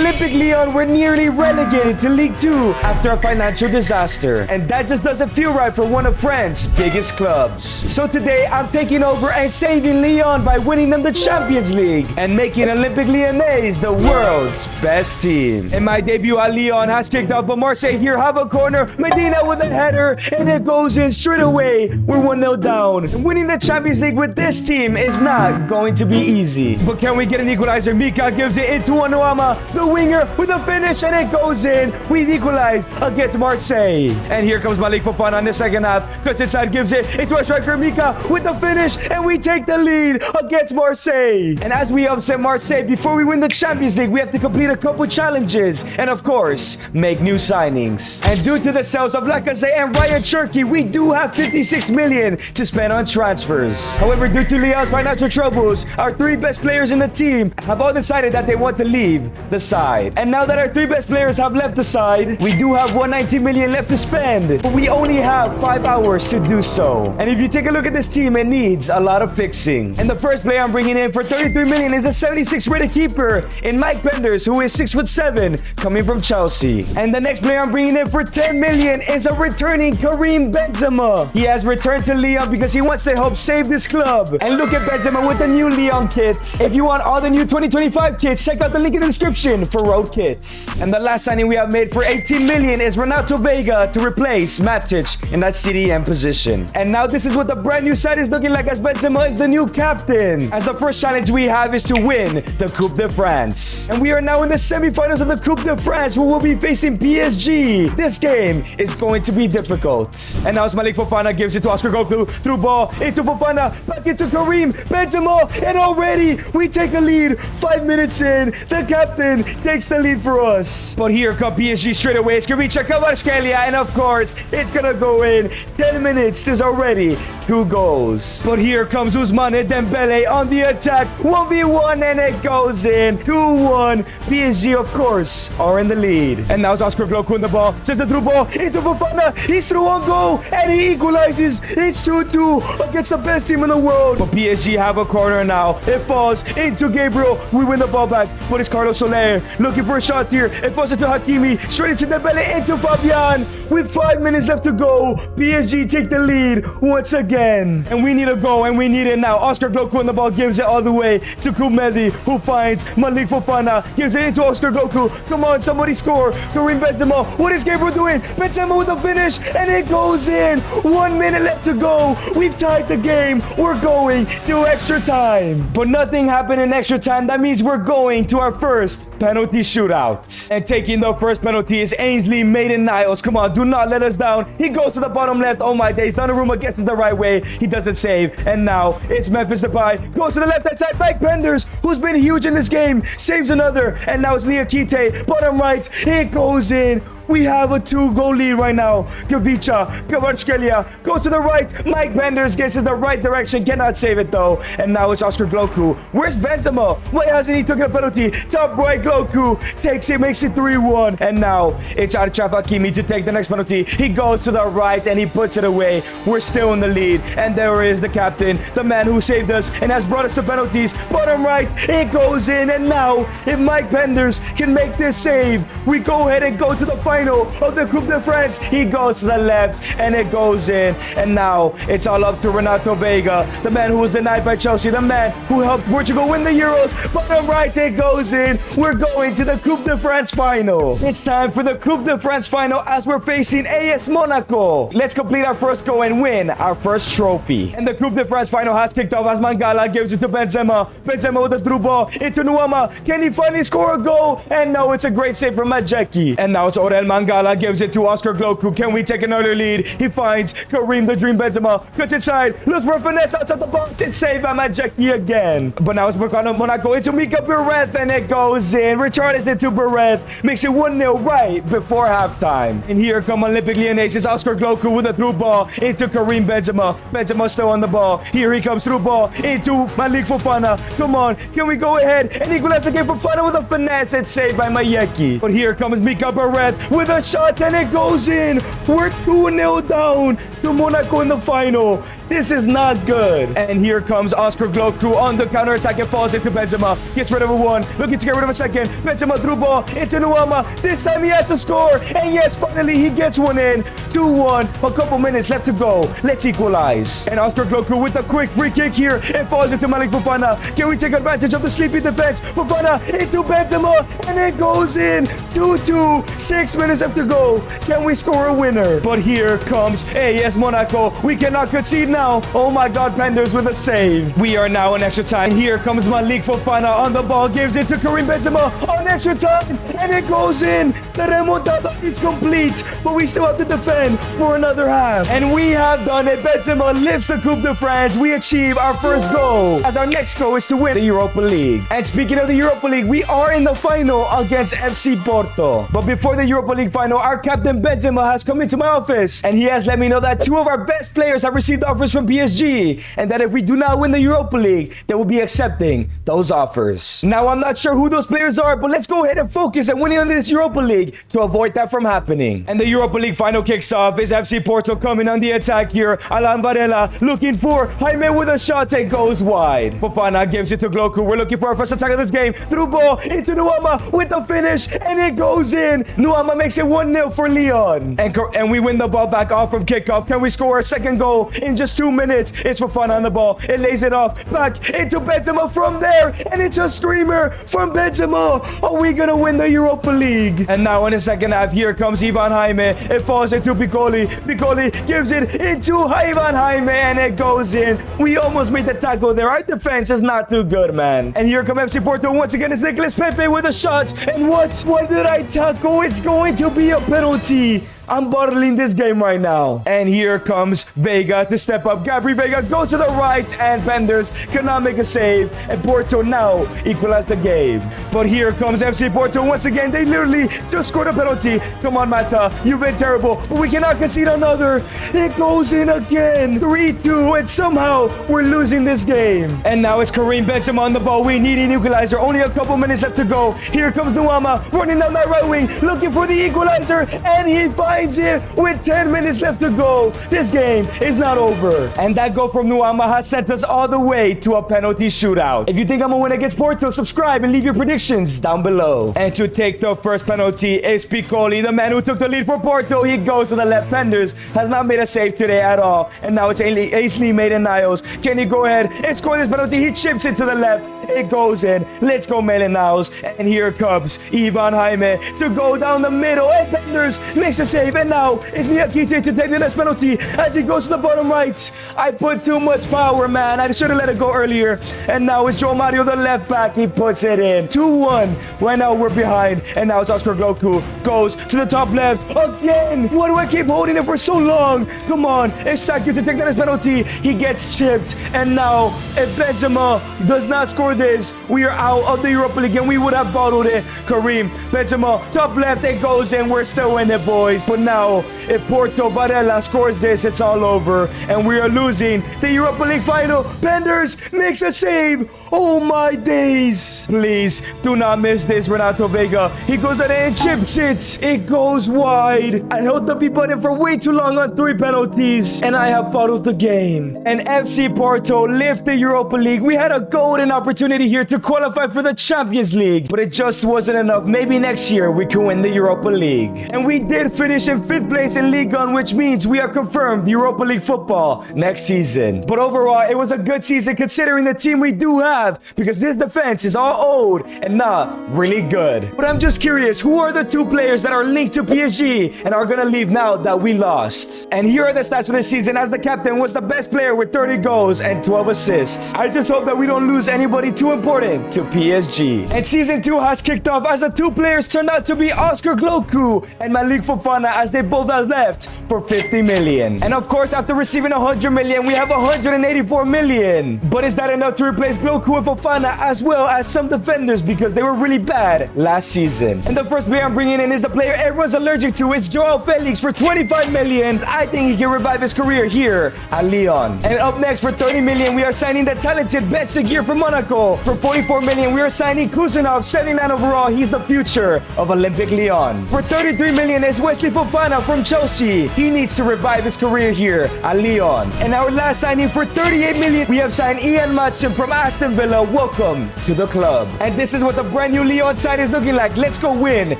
Olympic Lyon were nearly relegated to League 2 after a financial disaster. And that just doesn't feel right for one of France's biggest clubs. So today, I'm taking over and saving Lyon by winning them the Champions League and making Olympic Lyonnais the world's best team. In my debut at Lyon has kicked off, but Marseille here have a corner. Medina with a header, and it goes in straight away. We're 1-0 down. And winning the Champions League with this team is not going to be easy. But can we get an equalizer? Mika gives it into Onuama, the winger, with a finish, and it goes in. We've equalized against Marseille. And here comes Malik Fofana in the second half. Cuts inside, gives it into our striker Mika with the finish, and we take the lead against Marseille. And as we upset Marseille, before we win the Champions League, we have to complete a couple challenges and, of course, make new signings. And due to the sales of Lacazette and Ryan Cherky, we do have 56 million to spend on transfers. However, due to Lyon's financial troubles, our three best players in the team have all decided that they want to leave the side. And now that our three best players have left the side, we do have 190 million left to spend, but we only have 5 hours to do so. And if you take a look at this team, it needs a lot of fixing. And the first player I'm bringing in for 33 million is a 76 rated keeper in Mike Penders, who is 6'7", coming from Chelsea. And the next player I'm bringing in for 10 million is a returning Karim Benzema. He has returned to Lyon because he wants to help save this club. And look at Benzema with the new Lyon kit. If you want all the new 2025 kits, check out the link in the description for road kits. And the last signing we have made for 18 million is Renato Vega to replace Matic in that CDM position. And now this is what the brand new side is looking like, as Benzema is the new captain. As the first challenge we have is to win the Coupe de France. And we are now in the semi-finals of the Coupe de France, where we'll be facing PSG. This game is going to be difficult. And now it's Malik Fofana gives it to Oscar Goku, through ball into Fofana, back into Karim Benzema, and already we take a lead. 5 minutes in, the captain takes the lead for us. But here come PSG straight away. It's Skiricha Kvaratskhelia, and of course, it's gonna go in. 10 minutes, there's already 2 goals. But here comes Ousmane Dembele on the attack. 1v1, and it goes in. 2-1. PSG, of course, are in the lead. And now it's Oscar Gloku in the ball. Sends a through ball into Fofana. He's through on goal, and he equalizes. It's 2-2 against the best team in the world. But PSG have a corner now. It falls into Gabriel. We win the ball back, but it's Carlos Soler looking for a shot here. It falls into Hakimi. Straight into Dembele, into Fabian. With 5 minutes left to go, PSG take the lead once again. And we need a goal, and we need it now. Oscar Gloku in the ball, gives it all the way to Koumedi, who finds Malik Fofana. Gives it into Oscar Gloku. Come on, somebody score. Karim Benzema. What is Gabriel doing? Benzema with a finish, and it goes in. 1 minute left to go. We've tied the game. We're going to extra time. But nothing happened in extra time. That means we're going to our first penalty shootout. And taking the first penalty is Ainsley Maitland-Niles. Come on, do not let us down. He goes to the bottom left. Oh my days. Donnarumma guesses the right way. He doesn't save. And now it's Memphis Depay. Goes to the left-hand side. Mike Penders, who's been huge in this game, saves another. And now it's Niakite. Bottom right. It goes in. We have a 2-goal lead right now. Skiricha Kvaratskhelia goes to the right. Mike Penders guesses the right direction. Cannot save it though. And now it's Oscar Gloku. Where's Benzema? Why hasn't he taken a penalty? Top right, Gloku takes it, makes it 3-1. And now it's Achraf Hakimi to take the next penalty. He goes to the right and he puts it away. We're still in the lead. And there is the captain, the man who saved us and has brought us to penalties. Bottom right, it goes in. And now, if Mike Penders can make this save, we go ahead and go to the final of the Coupe de France. He goes to the left and it goes in. And now it's all up to Renato Vega, the man who was denied by Chelsea, the man who helped Portugal win the Euros. Bottom right, it goes in. We're going to the Coupe de France final. It's time for the Coupe de France final as we're facing AS Monaco. Let's complete our first goal and win our first trophy. And the Coupe de France final has kicked off as Mangala gives it to Benzema. Benzema with a through ball into Nuama. Can he finally score a goal? And no, it's a great save from Majeki. And now it's Orel Mangala gives it to Oscar Gloku. Can we take another lead? He finds Karim the Dream Benzema. Cuts inside. Looks for a finesse outside the box. It's saved by Majeki again. But now it's Monaco into Mika Bereth, and it goes in. Richarlison to Bereth. Makes it 1-0 right before halftime. And here come Olympic Lyonnais. It's Oscar Gloku with a through ball into Karim Benzema. Benzema still on the ball. Here he comes through ball into Malik Fofana. Come on. Can we go ahead and equalize the game? Fofana with a finesse. It's saved by Mayeki. But here comes Mika Bereth with a shot and it goes in. We're 2-0 down to Monaco in the final. This is not good. And here comes Oscar Gloku on the counterattack and falls into Benzema. Gets rid of a one. Looking to get rid of a second. Benzema through ball into Nuama. This time he has to score. And yes, finally he gets one in. 2-1. A couple minutes left to go. Let's equalize. And Oscar Gloku with a quick free kick here. It falls into Malik Fofana. Can we take advantage of the sleepy defense? Fofana into Benzema. And it goes in. 2-2. 6 minutes left to go. Can we score a winner? But here comes AS Monaco. We cannot concede now. Oh my God, Penders with a save. We are now in extra time. Here comes Malik Fofana on the ball. Gives it to Karim Benzema on extra time. And it goes in. The remontada is complete. But we still have to defend for another half. And we have done it. Benzema lifts the Coupe de France. We achieve our first goal. As our next goal is to win the Europa League. And speaking of the Europa League, we are in the final against FC Porto. But before the Europa League final, our captain Benzema has come into my office. And he has let me know that 2 of our best players have received offers from PSG, and that if we do not win the Europa League, they will be accepting those offers. Now, I'm not sure who those players are, but let's go ahead and focus on winning on this Europa League to avoid that from happening. And the Europa League final kicks off. Is FC Porto coming on the attack here. Alan Varela looking for Jaime with a shot. It goes wide. Fofana gives it to Gloku. We're looking for our first attack of this game. Through ball into Nuama with the finish, and it goes in. Nuama makes it 1-0 for Lyon. And we win the ball back off from kickoff. Can we score a second goal in just 2 minutes? It's Fofana on the ball. It lays it off back into Benzema from there. And it's a screamer from Benzema. Are we going to win the Europa League? And now in the second half, here comes Ivan Jaime. It falls into Piccoli. Piccoli gives it into Ivan Jaime and it goes in. We almost made the tackle there. Our defense is not too good, man. And here comes FC Porto. Once again, it's Nicolas Pepe with a shot. And what did I tackle? It's going to be a penalty. I'm bottling this game right now. And here comes Vega to step up. Gabri Vega goes to the right and Penders cannot make a save. And Porto now equalize the game. But here comes FC Porto once again. They literally just scored a penalty. Come on, Mata. You've been terrible. But we cannot concede another. It goes in again. 3-2. And somehow we're losing this game. And now it's Karim Benzema on the ball. We need an equalizer. Only a couple minutes left to go. Here comes Nuama running down that right wing. Looking for the equalizer. And he finds it with 10 minutes left to go. This game is not over. And that goal from Nuama has sent us all the way to a penalty shootout. If you think I'm gonna win against Porto, subscribe and leave your predictions down below. And to take the first penalty is Piccoli, the man who took the lead for Porto. He goes to the left. Penders has not made a save today at all. And now it's Ainsley Maiden-Niles. Can he go ahead and score this penalty? He chips it to the left. It goes in. Let's go, Maiden-Niles. And here comes Ivan Jaime to go down the middle. And Penders makes a save. And now it's Niakite to take the next penalty as he goes to the bottom right. I put too much power, man. I should have let it go earlier. And now it's Joe Mario, the left back. He puts it in. 2-1. Right now we're behind. And now it's Oscar Gloku. Goes to the top left. Again. Why do I keep holding it for so long? Come on. It's Statue to take the next penalty. He gets chipped. And now if Benzema does not score this, we are out of the Europa League and we would have bottled it. Karim Benzema, top left. It goes in. We're still in it, boys. But now if Porto Varela scores this, it's all over. And we are losing the Europa League final. Penders makes a save. Oh my days. Please do not miss this, Renato Vega. He goes ahead and chips it. It goes wide. I held the B button for way too long on 3 penalties. And I have bottled the game. And FC Porto lift the Europa League. We had a golden opportunity here to qualify for the Champions League. But it just wasn't enough. Maybe next year we can win the Europa League. And we did finish in 5th place in Ligue 1, which means we are confirmed Europa League football next season. But overall, it was a good season considering the team we do have, because this defense is all old and not really good. But I'm just curious, who are the 2 players that are linked to PSG and are gonna leave now that we lost? And here are the stats for this season. As the captain, was the best player with 30 goals and 12 assists. I just hope that we don't lose anybody too important to PSG. And season 2 has kicked off as the 2 players turned out to be Oscar Gloku and Malik Fofana, as they both are left for 50 million. And of course, after receiving 100 million, we have 184 million. But is that enough to replace Gloku and Fofana as well as some defenders, because they were really bad last season? And the first player I'm bringing in is the player everyone's allergic to. It's Joao Felix for 25 million. I think he can revive his career here at Lyon. And up next for 30 million, we are signing the talented Ben Seguir from Monaco. title. For 44 million, we are signing Kuznetsov, 79 overall. He's the future of Olympic Lyon. For 33 million is Wesley Fofana from Chelsea. He needs to revive his career here at Lyon. And our last signing for 38 million, we have signed Ian Matson from Aston Villa. Welcome to the club. And this is what the brand new Lyon side is looking like. Let's go win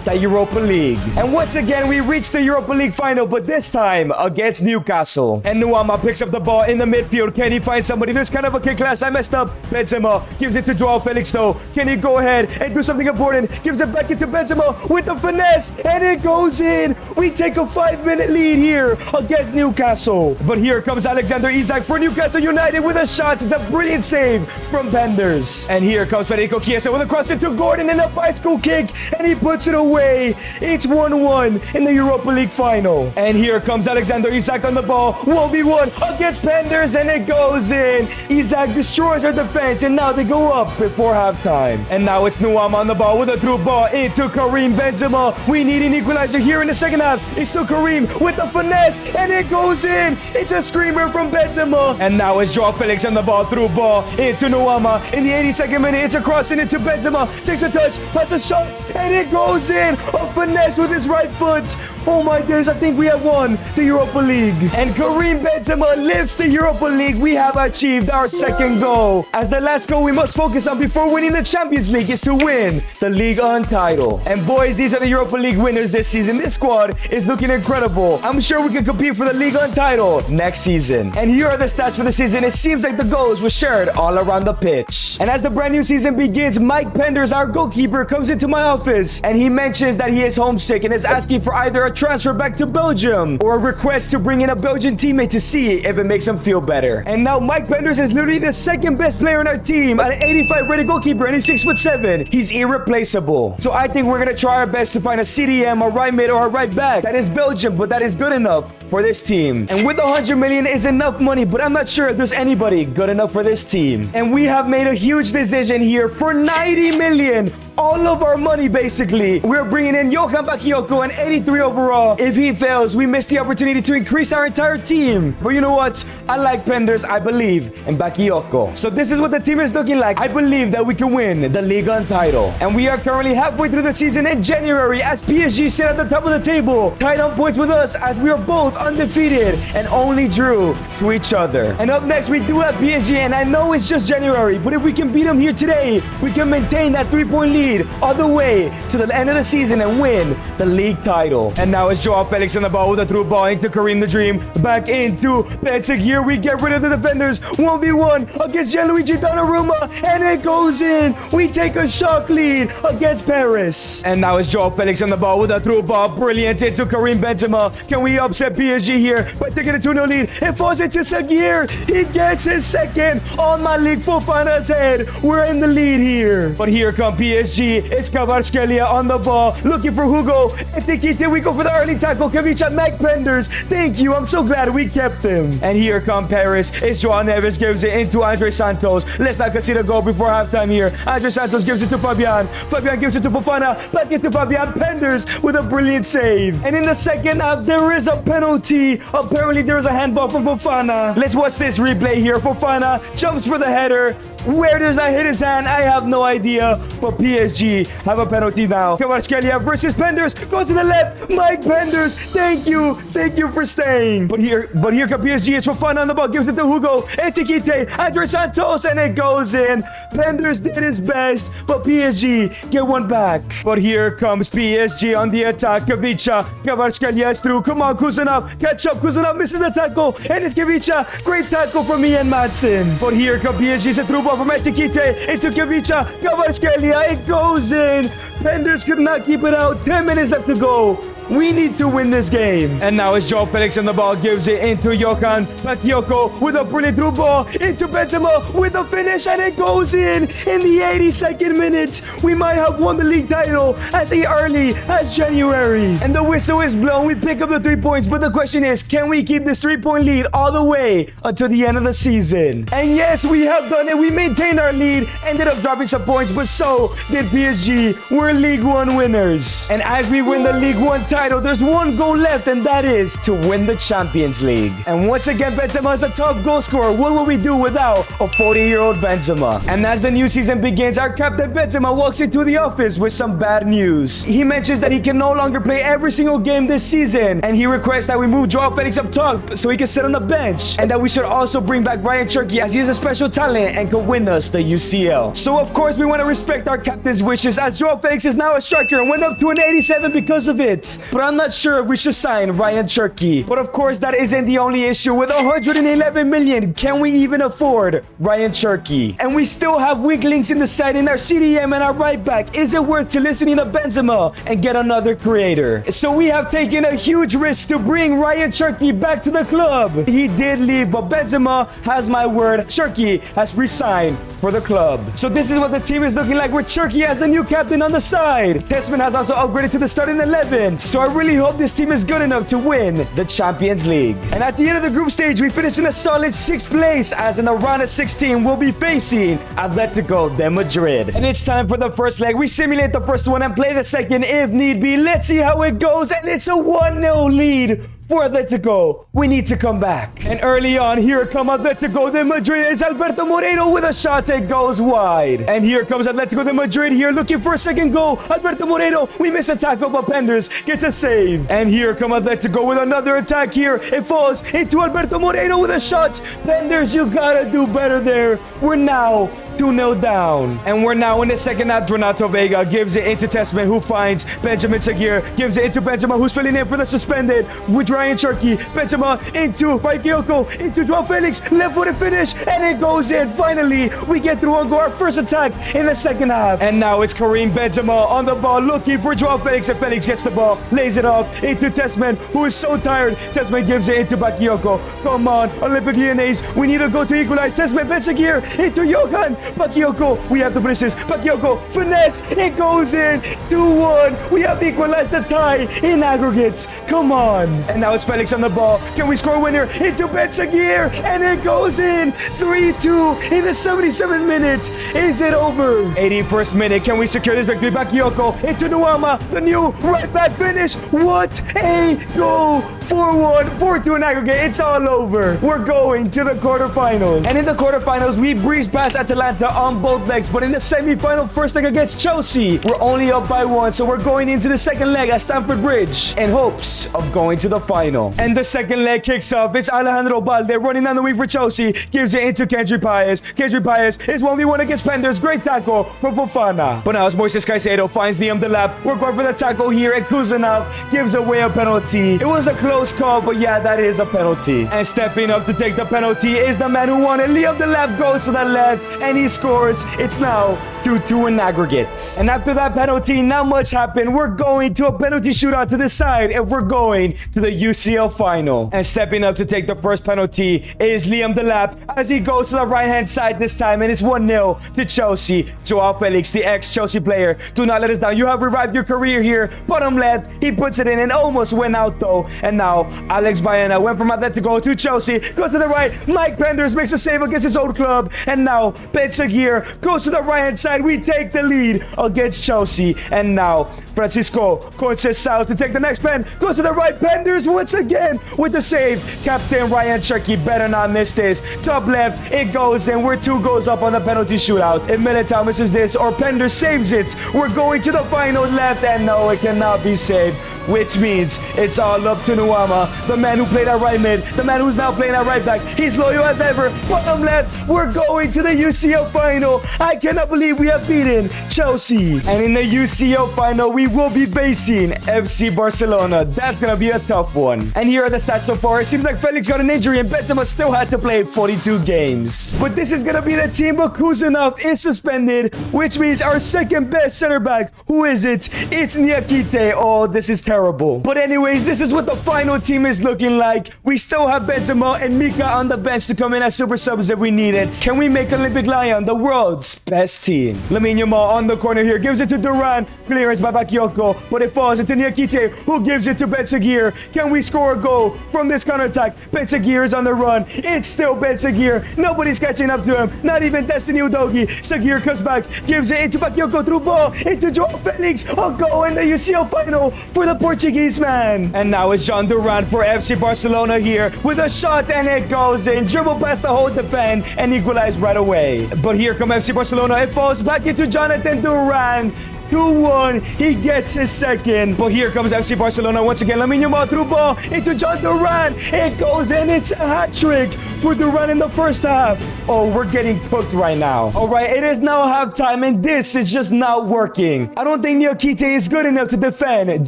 the Europa League. And once again, we reached the Europa League final, but this time against Newcastle. And Nuama picks up the ball in the midfield. Can he find somebody? There's kind of a kick last. I messed up. Benzema gives it to Joao Felix though. Can he go ahead and do something important? Gives it back into Benzema with the finesse, and it goes in. We take a 5-minute lead here against Newcastle. But here comes Alexander Isak for Newcastle United with a shot. It's a brilliant save from Penders. And here comes Federico Chiesa with a cross into Gordon and a bicycle kick, and he puts it away. It's 1-1 in the Europa League final. And here comes Alexander Isak on the ball. 1v1 against Penders, and it goes in. Isak destroys our defense, and now they go up before halftime. And now it's Nuama on the ball with a through ball into Karim Benzema. We need an equalizer here in the second half. It's still Karim with the finesse, and it goes in. It's a screamer from Benzema. And now it's Joao Felix on the ball, through ball into Nuama. In the 82nd minute, it's a crossing into Benzema. Takes a touch, has a shot, and it goes in. A finesse with his right foot. Oh my days, I think we have won the Europa League. And Karim Benzema lifts the Europa League. We have achieved our second goal. As the last goal we must focus on before winning the Champions League is to win the Ligue 1 title. And boys, these are the Europa League winners this season. This squad is looking incredible. I'm sure we can compete for the Ligue 1 title next season. And here are the stats for the season. It seems like the goals were shared all around the pitch. And as the brand new season begins, Mike Penders, our goalkeeper, comes into my office and he mentions that he is homesick and is asking for either a transfer back to Belgium or a request to bring in a Belgian teammate to see if it makes him feel better. And now Mike Penders is literally the second best player on our team, an 85 rated goalkeeper, and he's 6'7". He's irreplaceable. So I think we're gonna try our best to find a CDM, a right mid, or a right back that is Belgian, but that is good enough for this team. And with 100 million is enough money, but I'm not sure if there's anybody good enough for this team. And we have made a huge decision here for 90 million. All of our money, basically. We're bringing in Johan Bakayoko, an 83 overall. If he fails, we miss the opportunity to increase our entire team. But you know what? I like Penders. I believe in Bakayoko. So this is what the team is looking like. I believe that we can win the Ligue 1 title. And we are currently halfway through the season in January as PSG sit at the top of the table, tied on points with us as we are both undefeated and only drew to each other. And up next, we do have PSG, and I know it's just January, but if we can beat them here today, we can maintain that 3-point lead all the way to the end of the season and win the league title. And now it's Joao Felix on the ball with a through ball into Karim the Dream. Back into Petsic. Here we get rid of the defenders. 1v1 against Gianluigi Donnarumma, and it goes in. We take a shock lead against Paris. And now it's Joao Felix on the ball with a through ball. Brilliant into Karim Benzema. Can we upset PSG here by taking a 2-0 lead? It falls into Sagir. He gets his second on Malik Fofana's head. We're in the lead here. But here come PSG. It's Kvaratskhelia on the ball, looking for Hugo. Etikite, we go for the early tackle. Kavicha, Mike Penders. Thank you. I'm so glad we kept him. And here come Paris. It's Joao Neves, gives it into Andre Santos. Let's not concede a goal before halftime here. Andre Santos gives it to Fabian. Fabian gives it to Fofana. Back into Fabian. Penders with a brilliant save. And in the second half, there is a penalty. Apparently, there is a handball from Fofana. Let's watch this replay here. Fofana jumps for the header. Where does that hit his hand? I have no idea. But PSG have a penalty now. Kvaratskhelia versus Penders. Goes to the left. Mike Penders. Thank you. Thank you for staying. But here comes PSG. It's Fofana on the ball. Gives it to Hugo. Etikite. Andre Santos. And it goes in. Penders did his best. But PSG get one back. But here comes PSG on the attack. Kavicha. Kvaratskhelia is through. Come on, Kuznetsov. Catch up. Kuznetsov misses the tackle. And it's Kavicha. Great tackle from Ian Matson. But here comes PSG. It's a through ball from Etikite. Into Kavicha. Kvaratskhelia. It goes in. Penders could not keep it out. 10 minutes left to go. We need to win this game. And now it's Joao Felix on the ball. Gives it into Johan Bakayoko with a brilliant through ball. Into Benzema with a finish. And it goes in the 82nd minute. We might have won the league title as early as January. And the whistle is blown. We pick up the 3 points. But the question is, can we keep this 3-point lead all the way until the end of the season? And yes, we have done it. We maintained our lead. Ended up dropping some points. But so did PSG. We're League 1 winners. And as we win the League 1 title, title, there's one goal left, and that is to win the Champions League. And once again, Benzema is a top goal scorer. What will we do without a 40-year-old Benzema? And as the new season begins, our captain Benzema walks into the office with some bad news. He mentions that he can no longer play every single game this season, and he requests that we move Joao Felix up top so he can sit on the bench, and that we should also bring back Ryan Cherki as he is a special talent and could win us the UCL. So of course we want to respect our captain's wishes, as Joao Felix is now a striker and went up to an 87 because of it. But I'm not sure if we should sign Ryan Cherki. But of course that isn't the only issue. With 111 million, can we even afford Ryan Cherki? And we still have weak links in the side in our CDM and our right back. Is it worth to listening to Benzema and get another creator? So we have taken a huge risk to bring Ryan Cherki back to the club. He did leave, but Benzema has my word. Cherki has resigned for the club. So this is what the team is looking like with Cherki as the new captain on the side. Tessman has also upgraded to the starting 11. So I really hope this team is good enough to win the Champions League. And at the end of the group stage, we finished in a solid 6th place, as in the round of 16 we'll be facing Atletico de Madrid. And it's time for the first leg. We simulate the first one and play the second if need be. Let's see how it goes. And it's a 1-0 lead for Atletico. We need to come back. And early on, here come Atletico de Madrid. It's Alberto Moreno with a shot that goes wide. And here comes Atletico de Madrid here looking for a second goal. Alberto Moreno, we miss a tackle, but Penders gets a save. And here come Atletico with another attack here. It falls into Alberto Moreno with a shot. Penders, you gotta do better there. We're now 2-0 down. And we're now in the second half. Renato Vega gives it into Tessman, who finds Benjamin Sagir. Gives it into Benzema, who's filling in for the suspended with Ryan Cherki. Benzema into Bakayoko, into Joao Felix. Left-footed finish, and it goes in. Finally, we get through and go our first attack in the second half. And now it's Karim Benzema on the ball, looking for Joao Felix, and Felix gets the ball, lays it off into Tessman, who is so tired. Tessman gives it into Bakayoko. Come on, Olympic Lyonnais. We need to go to equalize. Tessman, Ben Sagir into Johan. Bakayoko, we have to finish this. Bakayoko, finesse, it goes in. 2-1. We have equalized the tie in aggregate. Come on. And now it's Felix on the ball. Can we score a winner? Into Ben Sagir, and it goes in. 3-2 in the 77th minute. Is it over? 81st minute. Can we secure this victory? Bakayoko into Nuama, the new right back finish. What a goal. 4-1, 4-2 in aggregate. It's all over. We're going to the quarterfinals. And in the quarterfinals, we breezed past Atalanta on both legs, but in the semi-final first leg against Chelsea, we're only up by 1, so we're going into the second leg at Stamford Bridge in hopes of going to the final. And the second leg kicks off. It's Alejandro Balde running down the wing for Chelsea, gives it into Kendry Paez. Kendry Paez is 1v1 against Penders. Great tackle from Fofana. But now as Moises Caicedo finds Liam Delap, we're going for the tackle here, and Kuzanov gives away a penalty. It was a close call, but yeah, that is a penalty. And stepping up to take the penalty is the man who won it. Liam Delap goes to the left, and he scores. It's now 2-2 in aggregate. And after that penalty, not much happened. We're going to a penalty shootout to decide if we're going to the UCL final. And stepping up to take the first penalty is Liam Delap as he goes to the right-hand side this time, and it's 1-0 to Chelsea. Joao Felix, the ex-Chelsea player, do not let us down. You have revived your career here. Bottom left, he puts it in and almost went out though. And now Alex Baena went from Atletico to Chelsea, goes to the right. Mike Penders makes a save against his old club, and now Ben Sagir goes to the right-hand side. We take the lead against Chelsea. And now Francisco Conceição to take the next pen. Goes to the right. Penders once again with the save. Captain Ryan Cherki better not miss this. Top left, it goes in. We're 2 goals up on the penalty shootout. If Militao misses this or Penders saves it, we're going to the final left, and no, it cannot be saved, which means it's all up to Nuama, the man who played at right mid, the man who's now playing at right back. He's loyal as ever. Bottom left, we're going to the UCL final. I cannot believe we have beaten Chelsea. And in the UCL final, we will be facing FC Barcelona. That's gonna be a tough one. And here are the stats so far. It seems like Felix got an injury and Benzema still had to play 42 games. But this is gonna be the team, but Kuzanov is suspended, which means our second best center back, who is it? It's Niakite. Oh, this is terrible. But anyways, this is what the final team is looking like. We still have Benzema and Mika on the bench to come in as super subs if we need it. Can we make Olympic Lyon the world's best team? Lamine Yamal on the corner here, gives it to Duran. Clearance by Bakayoko, but it falls into Niakite, who gives it to Ben Sagir. Can we score a goal from this counterattack? Ben Sagir is on the run. It's still Ben Sagir. Nobody's catching up to him. Not even Destiny Udogi. Sagir comes back, gives it into Bakayoko through ball, into Joao Felix. A goal in the UCL final for the Portuguese man. And now it's John Duran for FC Barcelona here with a shot, and it goes in. Dribble past the whole defense and equalize right away. But here come FC Barcelona. It falls back into Jonathan Duran. 2-1. He gets his second. But here comes FC Barcelona once again. Lamine Yamal through ball into John Duran. It goes in. It's a hat trick for Duran in the first half. Oh, we're getting cooked right now. All right, it is now halftime, and this is just not working. I don't think Niakite is good enough to defend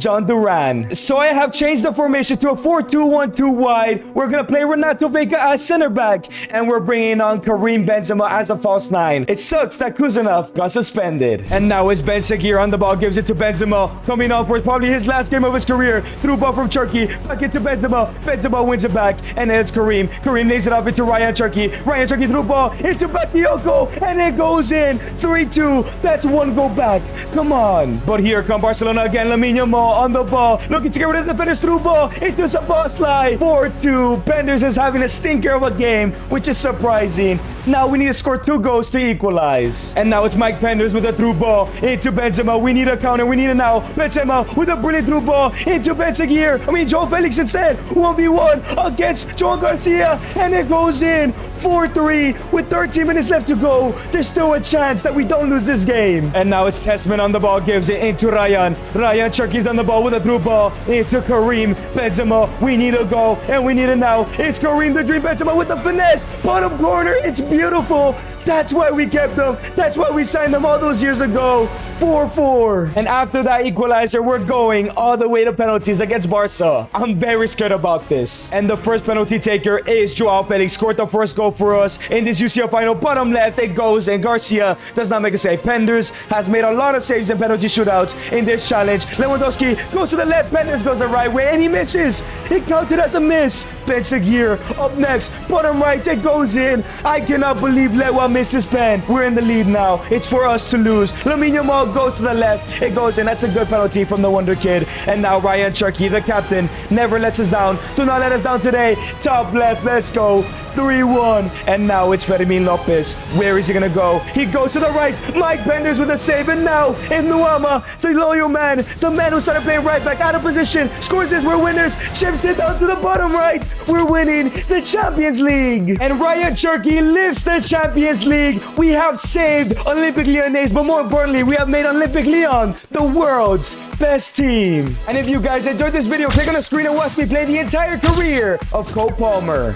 John Duran. So I have changed the formation to a 4-2-1-2 wide. We're going to play Renato Vega as center back, and we're bringing on Karim Benzema as a false nine. It sucks that Kuzanov got suspended. And now it's Ben Seguir on the ball, gives it to Benzema, coming off for probably his last game of his career. Through ball from Turkey, back into Benzema. Benzema wins it back, and it's Karim. Karim lays it off into Ryan Turkey. Ryan Turkey through ball into Bakayoko, and it goes in. 3-2. That's one goal back. Come on. But here come Barcelona again. Lamine Yamal on the ball, looking to get rid of the defenders through ball into Szoboszlai. 4-2. Penders is having a stinker of a game, which is surprising. Now we need to score 2 goals to equalize. And now it's Mike Penders with a through ball into Benzema. We need a counter. We need it now. Benzema with a brilliant through ball into Ben Seguir. Joe Felix instead. 1v1 against Joao Garcia. And it goes in. 4-3 with 13 minutes left to go. There's still a chance that we don't lose this game. And now it's Tessman on the ball. Gives it into Ryan. Ryan Cherky's on the ball with a through ball into Karim Benzema. We need a goal. And we need it now. It's Karim the Dream Benzema with the finesse. Bottom corner. It's beautiful. That's why we kept them. That's why we signed them all those years ago. 4-4. And after that equalizer, we're going all the way to penalties against Barca. I'm very scared about this. And the first penalty taker is Joao Felix. Scored the first goal for us in this UCL final. Bottom left, it goes, and Garcia does not make a save. Penders has made a lot of saves in penalty shootouts in this challenge. Lewandowski goes to the left. Penders goes the right way, and he misses. It counted as a miss. Ben Seguir up next. Bottom right, it goes in. I cannot believe Lewa missed his pen. We're in the lead now. It's for us to lose. Lamine Yamal goes to the left. It goes in. That's a good penalty from the Wonder Kid. And now Ryan Cherky, the captain, never lets us down. Do not let us down today. Top left. Let's go. 3-1. And now it's Fermin Lopez. Where is he going to go? He goes to the right. Mike Penders with a save. And now in Nuama, the loyal man, the man who started playing right back, out of position, scores this. We're winners. Chips it down to the bottom right. We're winning the Champions League. And Ryan Cherky lifts the Champions League. We have saved Olympic Lyonnais, but more importantly, we have made Olympic Lyon the world's best team. And if you guys enjoyed this video, click on the screen and watch me play the entire career of Cole Palmer.